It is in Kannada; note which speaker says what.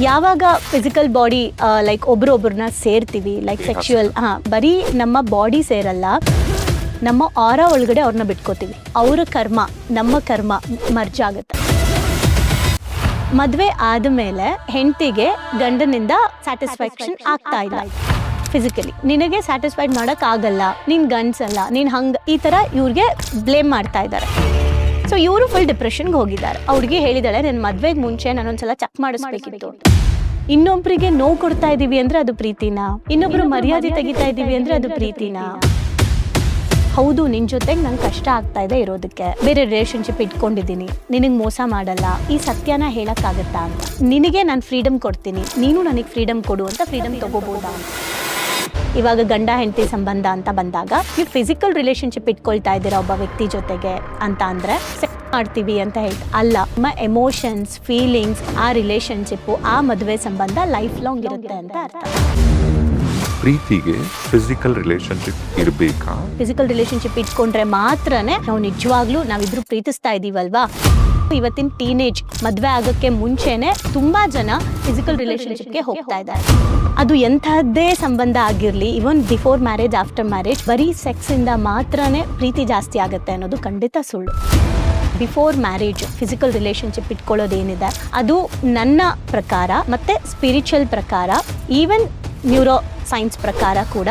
Speaker 1: ಯಾವಾಗ ಫಿಸಿಕಲ್ ಬಾಡಿ ಲೈಕ್ ಒಬ್ರೊಬ್ರನ್ನ ಸೇರ್ತೀವಿ, ಲೈಕ್ ಸೆಕ್ಶುವಲ್, ಬರೀ ನಮ್ಮ ಬಾಡಿ ಸೇರಲ್ಲ, ನಮ್ಮ ಆರ ಒಳಗಡೆ ಅವ್ರನ್ನ ಬಿಟ್ಕೋತೀವಿ. ಅವರ ಕರ್ಮ ನಮ್ಮ ಕರ್ಮ ಮರ್ಜ್ ಆಗುತ್ತೆ. ಮದುವೆ ಆದಮೇಲೆ ಹೆಂಡತಿಗೆ ಗಂಡನಿಂದ ಸ್ಯಾಟಿಸ್ಫ್ಯಾಕ್ಷನ್ ಆಗ್ತಾ ಇಲ್ಲ ಫಿಸಿಕಲಿ. ನಿನಗೆ ಸ್ಯಾಟಿಸ್ಫೈಡ್ ಮಾಡೋಕ್ಕಾಗಲ್ಲ, ನೀನು ಗಂಡ್ಸಲ್ಲ, ನೀನು ಹಂಗೆ, ಈ ಥರ ಇವ್ರಿಗೆ ಬ್ಲೇಮ್ ಮಾಡ್ತಾ ಇದ್ದಾರೆ. ಸೊ ಇವರು ಫುಲ್ ಡಿಪ್ರೆಷನ್ಗೆ ಹೋಗಿದ್ದಾರೆ. ಅವ್ರಿಗೆ ಹೇಳಿದಾಳೆ, ನನ್ನ ಮದುವೆಗೆ ಮುಂಚೆ ನಾನೊಂದ್ಸಲ ಚೆಕ್ ಮಾಡಿಸ್ಬೇಕಿತ್ತು. ಇನ್ನೊಬ್ರಿಗೆ ನೋವು ಕೊಡ್ತಾ ಇದ್ದೀವಿ ಅಂದರೆ ಅದು ಪ್ರೀತಿನಾ? ಇನ್ನೊಬ್ರು ಮರ್ಯಾದೆ ತೆಗಿತಾ ಇದ್ದೀವಿ ಅಂದರೆ ಅದು ಪ್ರೀತಿನಾ? ಹೌದು, ನಿನ್ನ ಜೊತೆಗೆ ನಂಗೆ ಕಷ್ಟ ಆಗ್ತಾ ಇದೆ ಇರೋದಕ್ಕೆ, ಬೇರೆ ರಿಲೇಷನ್ಶಿಪ್ ಇಟ್ಕೊಂಡಿದ್ದೀನಿ, ನಿನಗೆ ಮೋಸ ಮಾಡಲ್ಲ, ಈ ಸತ್ಯನ ಹೇಳೋಕ್ಕಾಗತ್ತಾ ಅಂತ. ನಿನಗೆ ನಾನು ಫ್ರೀಡಮ್ ಕೊಡ್ತೀನಿ, ನೀನು ನನಗೆ ಫ್ರೀಡಮ್ ಕೊಡು ಅಂತ ಫ್ರೀಡಮ್ ತೊಗೋಬೋದಾ? ಇವಾಗ ಗಂಡ ಹೆಂಡತಿ ಸಂಬಂಧ ಅಂತ ಬಂದಾಗ ನೀವು ಫಿಸಿಕಲ್ ರಿಲೇಷನ್ಶಿಪ್ ಇಟ್ಕೊಳ್ತಾ ಇದ್ದೀರಾ ಒಬ್ಬ ವ್ಯಕ್ತಿ ಜೊತೆಗೆ ಅಂತ ಅಂದರೆ ಸೆಕ್ಸ್ ಮಾಡ್ತೀವಿ ಅಂತ ಹೇಳ್ತಾ ಅಲ್ಲ. ನಮ್ಮ ಎಮೋಷನ್ಸ್, ಫೀಲಿಂಗ್ಸ್, ಆ ರಿಲೇಷನ್ಶಿಪ್ಪು, ಆ ಮದುವೆ ಸಂಬಂಧ ಲೈಫ್ ಲಾಂಗ್ ಇರುತ್ತೆ ಅಂತ ಅರ್ಥ.
Speaker 2: ಪ್ರೀತಿಗೆ ಫಿಸಿಕಲ್ ರಿಲೇಶನ್ಶಿಪ್ ಇರಬೇಕಾ?
Speaker 1: ಫಿಸಿಕಲ್ ರಿಲೇಷನ್ಶಿಪ್ ಇಟ್ಕೊಂಡ್ರೆ ಮಾತ್ರನೇ ನಾವು ನಿಜವಾಗ್ಲೂ ನಾವಿಬ್ರು ಪ್ರೀತಿಸ್ತಾ ಇದೀವಲ್ವಾ. ಇವತ್ತಿನ ಟೀನೇಜ್ ಮದುವೆ ಆಗೋಕ್ಕೆ ಮುಂಚೆನೆ ತುಂಬಾ ಜನ ಫಿಸಿಕಲ್ ರಿಲೇಷನ್ಶಿಪ್ಗೆ ಹೋಗ್ತಾ ಇದ್ದಾರೆ. ಅದು ಎಂಥದ್ದೇ ಸಂಬಂಧ ಆಗಿರಲಿ, ಇವನ್ ಬಿಫೋರ್ ಮ್ಯಾರೇಜ್, ಆಫ್ಟರ್ ಮ್ಯಾರೇಜ್, ಬರೀ ಸೆಕ್ಸ್ ಇಂದ ಮಾತ್ರನೇ ಪ್ರೀತಿ ಜಾಸ್ತಿ ಆಗುತ್ತೆ ಅನ್ನೋದು ಖಂಡಿತ ಸುಳ್ಳು. ಬಿಫೋರ್ ಮ್ಯಾರೇಜ್ ಫಿಸಿಕಲ್ ರಿಲೇಷನ್ಶಿಪ್ ಇಟ್ಕೊಳ್ಳೋದೇನಿದೆ ಅದು ನನ್ನ ಪ್ರಕಾರ ಮತ್ತೆ ಸ್ಪಿರಿಚುವಲ್ ಪ್ರಕಾರ, ಈವನ್ ನ್ಯೂರೋ ಸೈನ್ಸ್ ಪ್ರಕಾರ ಕೂಡ